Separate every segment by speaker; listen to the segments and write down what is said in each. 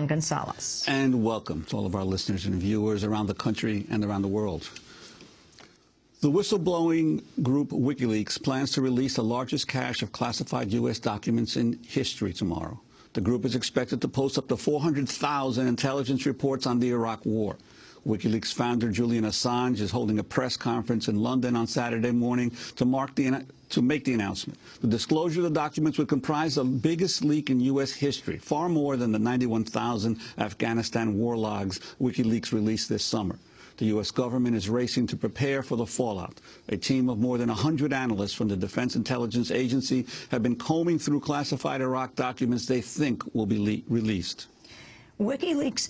Speaker 1: Gonzalez.
Speaker 2: And welcome to all of our listeners and viewers around the country and around the world. The whistleblowing group Wikileaks plans to release the largest cache of classified U.S. documents in history tomorrow. The group is expected to post up to 400,000 intelligence reports on the Iraq War. Wikileaks founder Julian Assange is holding a press conference in London on Saturday morning to make the announcement. The disclosure of the documents would comprise the biggest leak in U.S. history, far more than the 91,000 Afghanistan war logs Wikileaks released this summer. The U.S. government is racing to prepare for the fallout. A team of more than 100 analysts from the Defense Intelligence Agency have been combing through classified Iraq documents they think will be released.
Speaker 1: WikiLeaks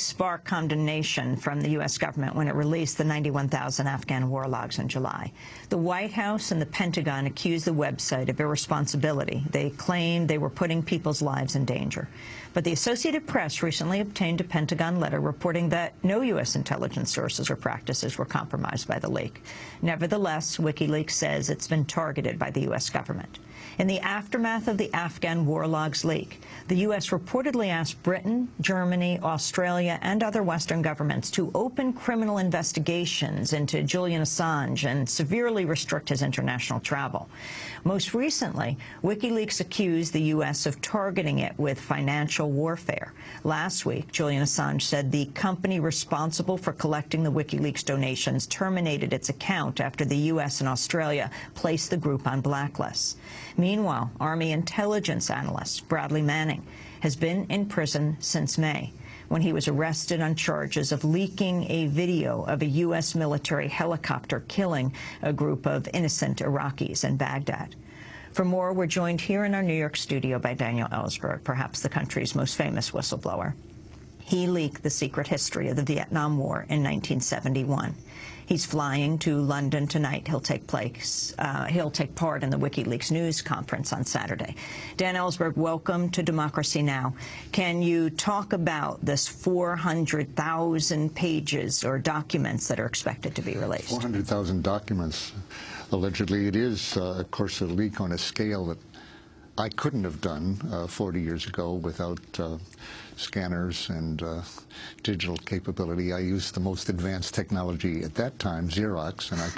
Speaker 1: sparked condemnation from the U.S. government when it released the 91,000 Afghan war logs in July. The White House and the Pentagon accused the website of irresponsibility. They claimed they were putting people's lives in danger. But the Associated Press recently obtained a Pentagon letter reporting that no U.S. intelligence sources or practices were compromised by the leak. Nevertheless, WikiLeaks says it's been targeted by the U.S. government. In the aftermath of the Afghan war logs leak, the U.S. reportedly asked Britain, Germany, Australia, and other Western governments to open criminal investigations into Julian Assange and severely restrict his international travel. Most recently, WikiLeaks accused the U.S. of targeting it with financial warfare. Last week, Julian Assange said the company responsible for collecting the WikiLeaks donations terminated its account after the U.S. and Australia placed the group on blacklists. Meanwhile, Army intelligence analyst Bradley Manning has been in prison since May, when he was arrested on charges of leaking a video of a U.S. military helicopter killing a group of innocent Iraqis in Baghdad. For more, we're joined here in our New York studio by Daniel Ellsberg, perhaps the country's most famous whistleblower. He leaked the secret history of the Vietnam War in 1971. He's flying to London tonight. He'll take part in the WikiLeaks news conference on Saturday. Dan Ellsberg, welcome to Democracy Now! Can you talk about this 400,000 pages or documents that are expected to be released?
Speaker 3: 400,000 documents. Allegedly, it is, of course, a leak on a scale that I couldn't have done 40 years ago without scanners and digital capability. I used the most advanced technology at that time, Xerox, and I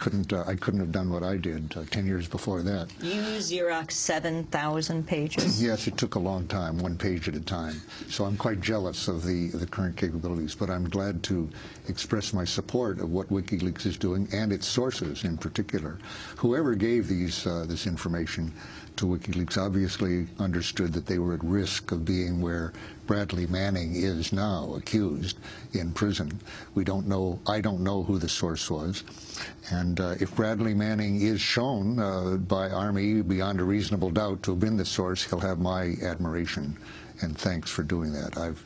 Speaker 3: couldn't have done what I did 10 years before that.
Speaker 1: You used Xerox 7,000 pages?
Speaker 3: Yes, it took a long time, one page at a time. So I'm quite jealous of the current capabilities, but I'm glad to express my support of what WikiLeaks is doing and its sources in particular. Whoever gave this information to WikiLeaks obviously understood that they were at risk of being where Bradley Manning is now, accused, in prison. We don't know, I don't know who the source was. And if Bradley Manning is shown by Army beyond a reasonable doubt to have been the source, he'll have my admiration and thanks for doing that. I've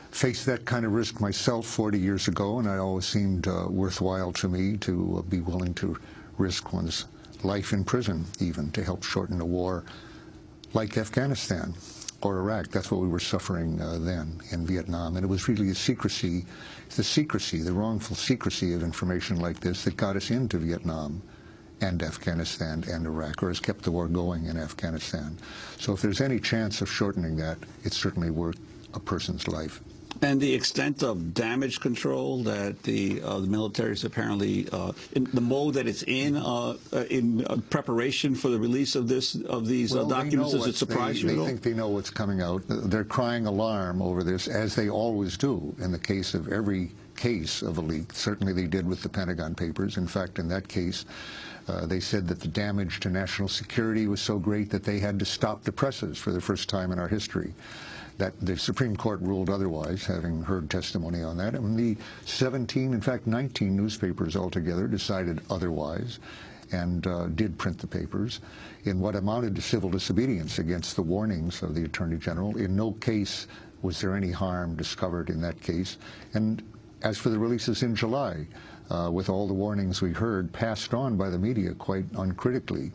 Speaker 3: faced that kind of risk myself 40 years ago, and it always seemed worthwhile to me to be willing to risk one's life in prison, even, to help shorten a war like Afghanistan or Iraq. That's what we were suffering then in Vietnam. And it was really the secrecy, the wrongful secrecy of information like this that got us into Vietnam and Afghanistan and Iraq, or has kept the war going in Afghanistan. So if there's any chance of shortening that, it's certainly worth a person's life.
Speaker 2: And the extent of damage control that the military is apparently in the mode that it's in preparation for the release of these documents, does it surprise you at all?
Speaker 3: They think they know what's coming out. They're crying alarm over this, as they always do in the case of every case of a leak. Certainly they did with the Pentagon Papers. In fact, in that case, they said that the damage to national security was so great that they had to stop the presses for the first time in our history. That the Supreme Court ruled otherwise, having heard testimony on that. And the 17, in fact 19 newspapers altogether decided otherwise and did print the papers in what amounted to civil disobedience against the warnings of the Attorney General. In no case was there any harm discovered in that case. And as for the releases in July, with all the warnings we heard passed on by the media quite uncritically,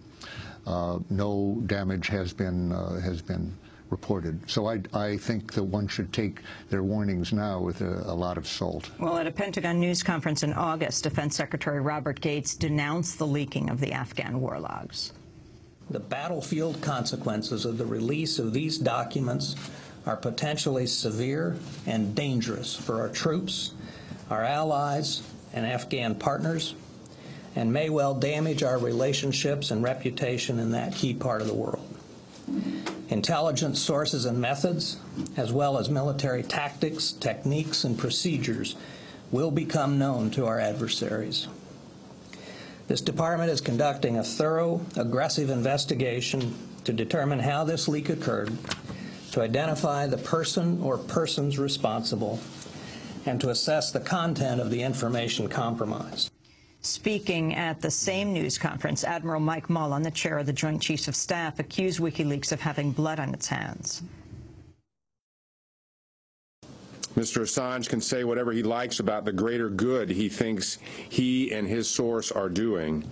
Speaker 3: no damage has been reported. So I think that one should take their warnings now with a lot of salt.
Speaker 1: Well, at a Pentagon news conference in August, Defense Secretary Robert Gates denounced the leaking of the Afghan war logs.
Speaker 4: The battlefield consequences of the release of these documents are potentially severe and dangerous for our troops, our allies, and Afghan partners, and may well damage our relationships and reputation in that key part of the world. Intelligence sources and methods, as well as military tactics, techniques, and procedures, will become known to our adversaries. This department is conducting a thorough, aggressive investigation to determine how this leak occurred, to identify the person or persons responsible, and to assess the content of the information compromised.
Speaker 1: Speaking at the same news conference, Admiral Mike Mullen, the chair of the Joint Chiefs of Staff, accused WikiLeaks of having blood on its hands.
Speaker 5: Mr. Assange can say whatever he likes about the greater good he thinks he and his source are doing,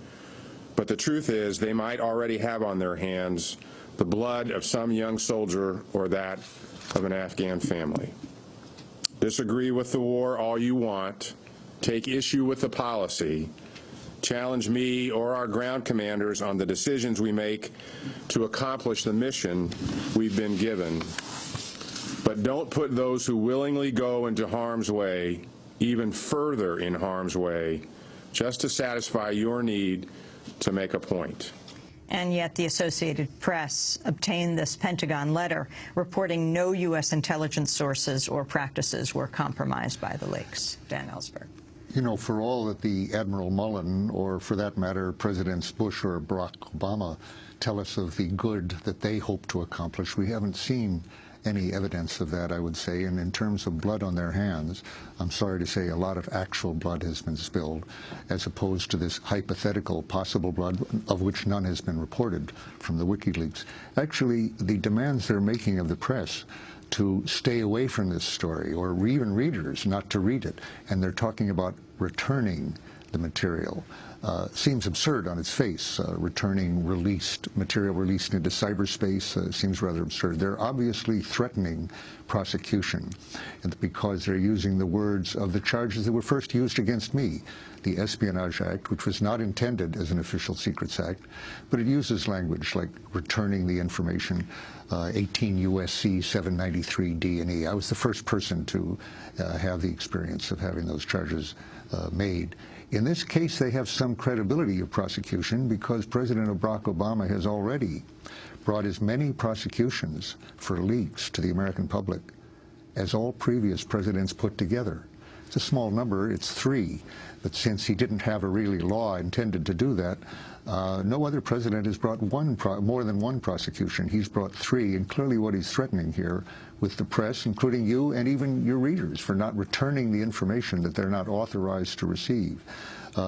Speaker 5: but the truth is they might already have on their hands the blood of some young soldier or that of an Afghan family. Disagree with the war all you want, take issue with the policy, challenge me or our ground commanders on the decisions we make to accomplish the mission we've been given. But don't put those who willingly go into harm's way even further in harm's way just to satisfy your need to make a point.
Speaker 1: And yet the Associated Press obtained this Pentagon letter reporting no U.S. intelligence sources or practices were compromised by the leaks. Dan Ellsberg.
Speaker 3: You know, for all that the Admiral Mullen, or for that matter, Presidents Bush or Barack Obama, tell us of the good that they hope to accomplish, we haven't seen any evidence of that, I would say. And in terms of blood on their hands, I'm sorry to say a lot of actual blood has been spilled, as opposed to this hypothetical possible blood, of which none has been reported from the WikiLeaks. Actually, the demands they're making of the press to stay away from this story, or even readers not to read it, and they're talking about returning the material. Seems absurd on its face. Returning material released into cyberspace seems rather absurd. They're obviously threatening prosecution, and because they're using the words of the charges that were first used against me, the Espionage Act, which was not intended as an Official Secrets Act, but it uses language like returning the information, 18 U.S.C. 793 D&E. I was the first person to have the experience of having those charges made. In this case, they have some credibility of prosecution because President Barack Obama has already brought as many prosecutions for leaks to the American public as all previous presidents put together. It's a small number, it's 3, but since he didn't have a really law intended to do that, no other president has brought more than one prosecution. He's brought 3, and clearly what he's threatening here with the press, including you and even your readers, for not returning the information that they're not authorized to receive,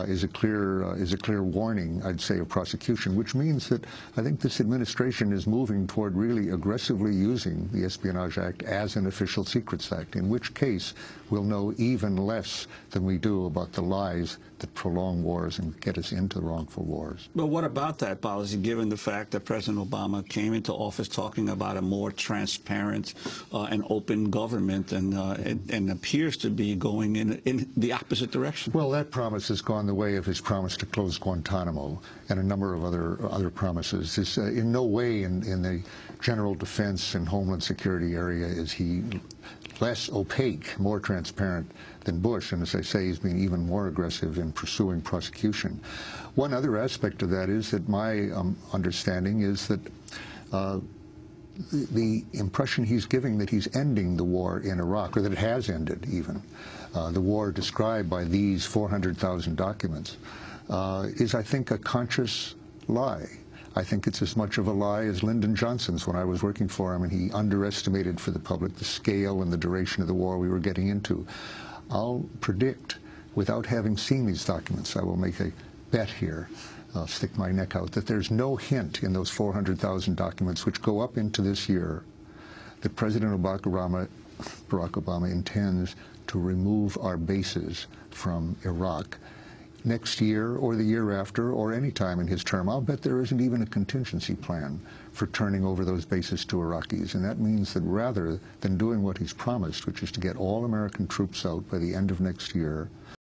Speaker 3: is a clear warning, I'd say, of prosecution, which means that I think this administration is moving toward really aggressively using the Espionage Act as an Official Secrets Act, in which case we'll know even less than we do about the lies that prolong wars and get us into wrongful wars.
Speaker 2: But what about that policy, given the fact that President Obama came into office talking about a more transparent and open government, and appears to be going in the opposite direction?
Speaker 3: Well, that promise has gone the way of his promise to close Guantanamo and a number of other promises. This, in no way in the general defense and homeland security area is he less opaque, more transparent than Bush, and as I say, he's been even more aggressive in pursuing prosecution. One other aspect of that is that my understanding is that the impression he's giving that he's ending the war in Iraq, or that it has ended even, the war described by these 400,000 documents, is, I think, a conscious lie. I think it's as much of a lie as Lyndon Johnson's when I was working for him, and he underestimated for the public the scale and the duration of the war we were getting into. I'll predict, without having seen these documents, I will make a bet here, I'll stick my neck out, that there's no hint in those 400,000 documents which go up into this year that President Barack Obama intends to remove our bases from Iraq next year or the year after or any time in his term. I'll bet there isn't even a contingency plan for turning over those bases to Iraqis. And that means that rather than doing what he's promised, which is to get all American troops out by the end of next year,